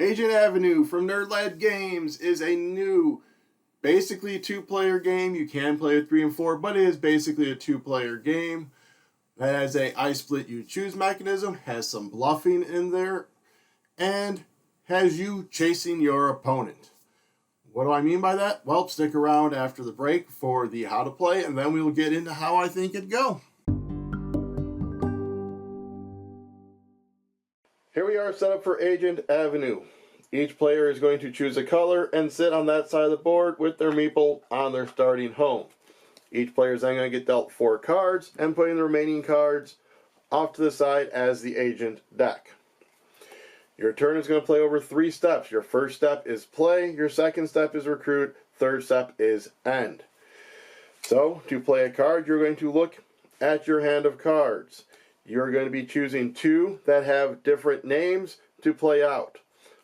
Agent Avenue from Nerdlab Games is a new, basically two-player game. You can play with 3 and 4, but it is basically a two-player game. It has a I split you choose mechanism, has some bluffing in there, and has you chasing your opponent. What do I mean by that? Well, stick around after the break for the how to play, and then we will get into how I think it'd go. Here we are set up for Agent Avenue. Each player is going to choose a color and sit on that side of the board with their meeple on their starting home. Each player is then going to get dealt 4 cards and putting the remaining cards off to the side as the agent deck. Your turn is going to play over 3 steps. Your first step is play, your second step is recruit, third step is end. So, to play a card, you're going to look at your hand of cards. You're going to be choosing 2 that have different names to play out.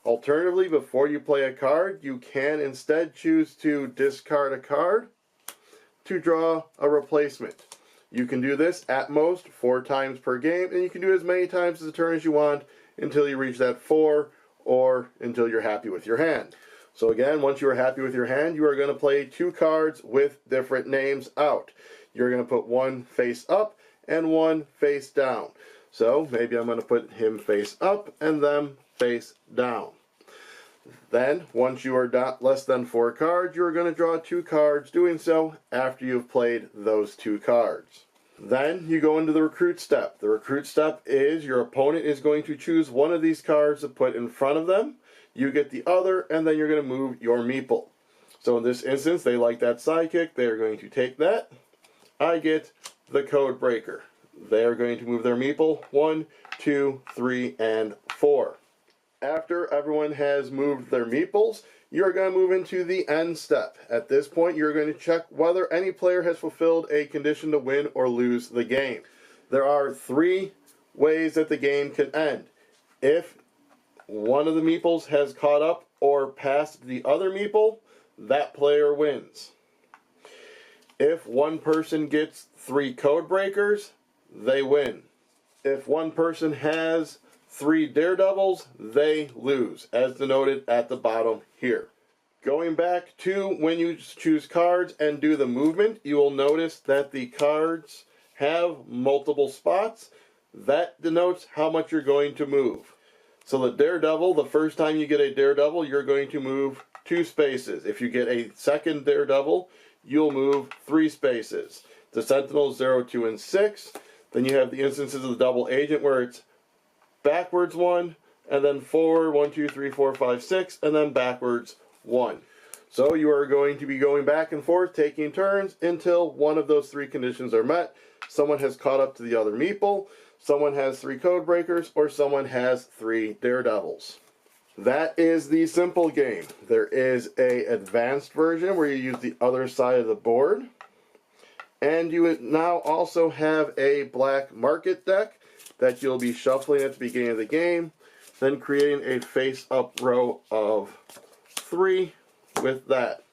Alternatively, before you play a card, you can instead choose to discard a card to draw a replacement. You can do this at most 4 times per game, and you can do as many times as a turn as you want until you reach that 4 or until you're happy with your hand. So again, once you are happy with your hand, you are going to play 2 cards with different names out. You're going to put one face up and one face down. So maybe I'm going to put him face up and them face down. Then, once you are less than 4 cards, you're going to draw 2 cards, doing so after you've played those 2 cards. Then you go into the recruit step. The recruit step is your opponent is going to choose one of these cards to put in front of them. You get the other, and then you're going to move your meeple. So in this instance, they like that sidekick. They are going to take that. I get the code breaker. They are going to move their meeple 1, 2, 3, and 4. After everyone has moved their meeples, you're going to move into the end step. At this point, you're going to check whether any player has fulfilled a condition to win or lose the game. There are 3 ways that the game can end. If one of the meeples has caught up or passed the other meeple, that player wins. If one person gets 3 code breakers, they win. If one person has 3 daredevils, they lose, as denoted at the bottom here. Going back to when you choose cards and do the movement, you will notice that the cards have multiple spots. That denotes how much you're going to move. So the daredevil, the first time you get a daredevil, you're going to move 2 spaces. If you get a second daredevil, you'll move 3 spaces. The sentinels 0, 2, and 6. Then you have the instances of the double agent where it's backwards 1, and then forward 1, 2, 3, 4, 5, 6, and then backwards 1. So you are going to be going back and forth, taking turns until one of those 3 conditions are met. Someone has caught up to the other meeple, someone has 3 code breakers, or someone has 3 daredevils. That is the simple game. There is an advanced version where you use the other side of the board. And you now also have a black market deck that you'll be shuffling at the beginning of the game, then creating a face-up row of 3 with that.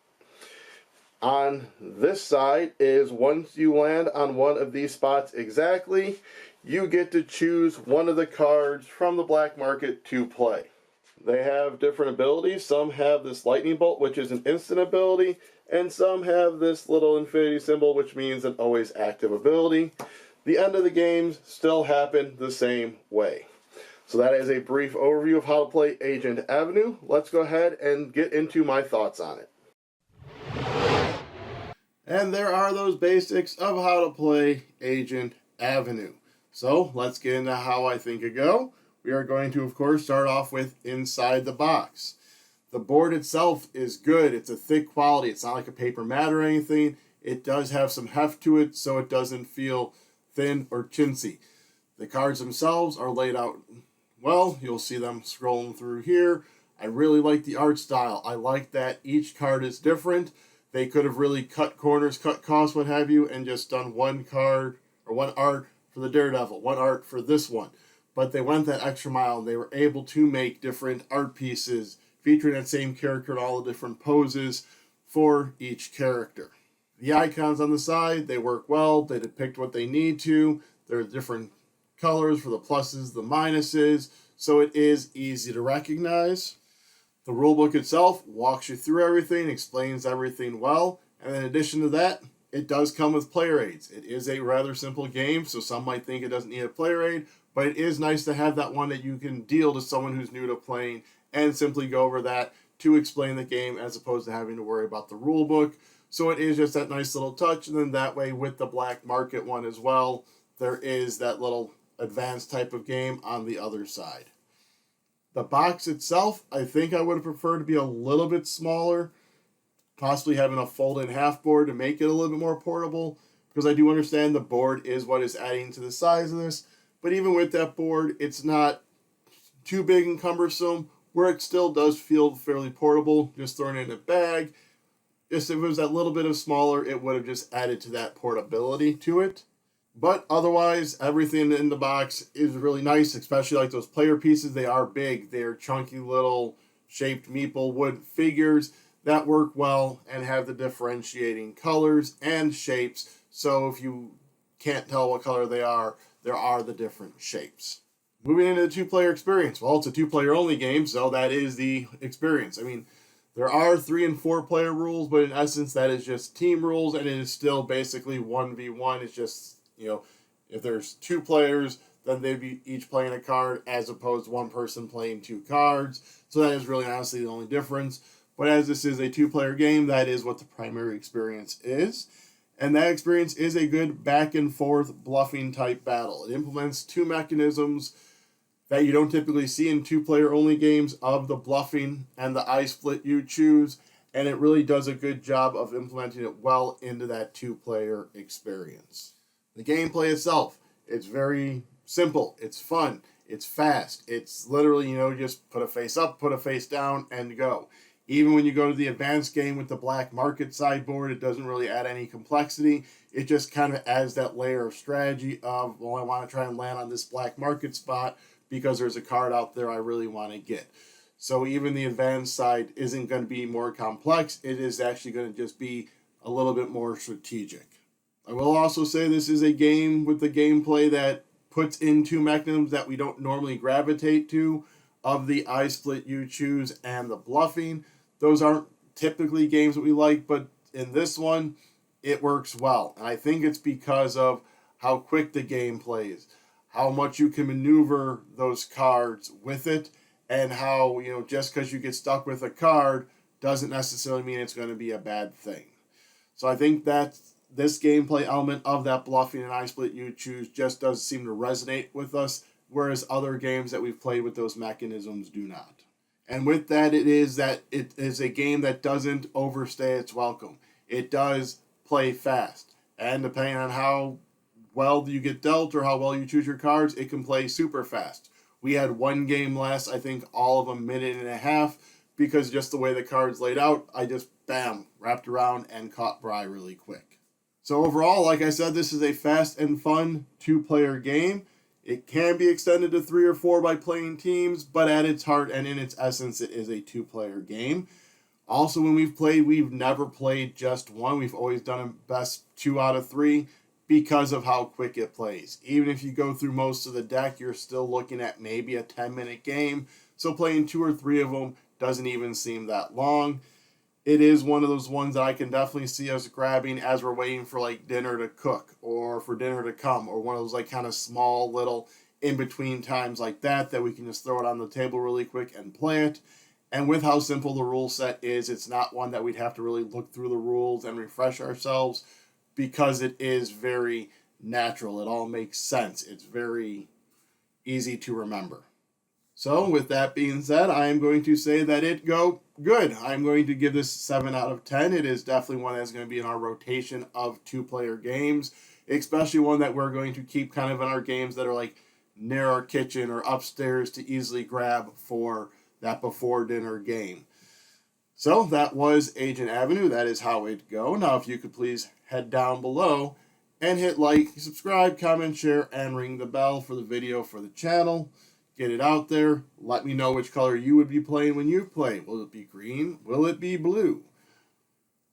On this side is once you land on one of these spots exactly, you get to choose one of the cards from the black market to play. They have different abilities. Some have this lightning bolt, which is an instant ability, and some have this little infinity symbol, which means an always active ability. The end of the games still happen the same way. So that is a brief overview of how to play Agent Avenue. Let's go ahead and get into my thoughts on it. And there are those basics of how to play Agent Avenue. So let's get into how I think it go. We are going to, of course, start off with inside the box. The board itself is good. It's a thick quality. It's not like a paper mat or anything. It does have some heft to it, so it doesn't feel thin or chintzy. The cards themselves are laid out well. You'll see them scrolling through here. I really like the art style. I like that each card is different. They could have really cut corners, cut costs, what have you, and just done one card or one art for the Daredevil, one art for this one. But they went that extra mile, and they were able to make different art pieces featuring that same character in all the different poses for each character. The icons on the side, they work well. They depict what they need to. There are different colors for the pluses, the minuses, so it is easy to recognize. The rulebook itself walks you through everything, explains everything well, and in addition to that, it does come with player aids. It is a rather simple game, so some might think it doesn't need a player aid, but it is nice to have that one that you can deal to someone who's new to playing and simply go over that to explain the game as opposed to having to worry about the rulebook. So it is just that nice little touch, and then that way with the black market one as well, there is that little advanced type of game on the other side. The box itself, I think I would have preferred to be a little bit smaller, possibly having a fold-in half board to make it a little bit more portable, because I do understand the board is what is adding to the size of this, but even with that board, it's not too big and cumbersome, where it still does feel fairly portable, just throwing it in a bag. Just if it was that little bit of smaller, it would have just added to that portability to it. But otherwise, everything in the box is really nice, especially like those player pieces. They are big. They're chunky little shaped meeple wood figures that work well and have the differentiating colors and shapes. So if you can't tell what color they are, there are the different shapes. Moving into the two-player experience. Well, it's a two-player only game, so that is the experience. I mean, there are 3 and 4 player rules, but in essence, that is just team rules, and it is still basically 1v1. It's just, if there's 2 players, then they'd be each playing a card as opposed to one person playing 2 cards. So that is really honestly the only difference. But as this is a 2-player game, that is what the primary experience is. And that experience is a good back and forth bluffing type battle. It implements 2 mechanisms that you don't typically see in 2-player only games of the bluffing and the I split you choose. And it really does a good job of implementing it well into that 2-player experience. The gameplay itself, it's very simple, it's fun, it's fast, it's literally, just put a face up, put a face down, and go. Even when you go to the advanced game with the black market sideboard, it doesn't really add any complexity. It just kind of adds that layer of strategy of, well, I want to try and land on this black market spot because there's a card out there I really want to get. So even the advanced side isn't going to be more complex. It is actually going to just be a little bit more strategic. I will also say this is a game with the gameplay that puts in 2 mechanisms that we don't normally gravitate to, of the I split you choose and the bluffing. Those aren't typically games that we like, but in this one, it works well. And I think it's because of how quick the game plays, how much you can maneuver those cards with it, and how, just because you get stuck with a card doesn't necessarily mean it's going to be a bad thing. So I think that this gameplay element of that bluffing and I split you choose just does seem to resonate with us, whereas other games that we've played with those mechanisms do not. And with that, it is a game that doesn't overstay its welcome. It does play fast, and depending on how well you get dealt or how well you choose your cards, it can play super fast. We had one game last, I think all of a minute and a half, because just the way the cards laid out, I just, bam, wrapped around and caught Bry really quick. So overall, like I said, this is a fast and fun 2-player game. It can be extended to 3 or 4 by playing teams, but at its heart and in its essence, it is a 2-player game. Also, when we've played, we've never played just one. We've always done a best 2 out of 3 because of how quick it plays. Even if you go through most of the deck, you're still looking at maybe a 10-minute game. So playing 2 or 3 of them doesn't even seem that long. It is one of those ones that I can definitely see us grabbing as we're waiting for like dinner to cook or for dinner to come, or one of those like kind of small little in-between times like that we can just throw it on the table really quick and play it. And with how simple the rule set is, it's not one that we'd have to really look through the rules and refresh ourselves, because it is very natural. It all makes sense. It's very easy to remember. So with that being said, I am going to say that it go good. I'm going to give this 7 out of 10. It is definitely one that's going to be in our rotation of 2-player games, especially one that we're going to keep kind of in our games that are like near our kitchen or upstairs to easily grab for that before dinner game. So that was Agent Avenue. That is how it go. Now if you could please head down below and hit like, subscribe, comment, share, and ring the bell for the video for the channel. Get it out there. Let me know which color you would be playing when you play. Will it be green? Will it be blue?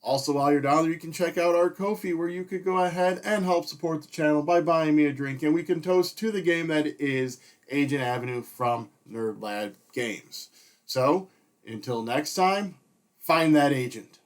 Also, while you're down there, you can check out our Ko-fi, where you could go ahead and help support the channel by buying me a drink, and we can toast to the game that is Agent Avenue from Nerdlab Games. So, Until next time, find that agent.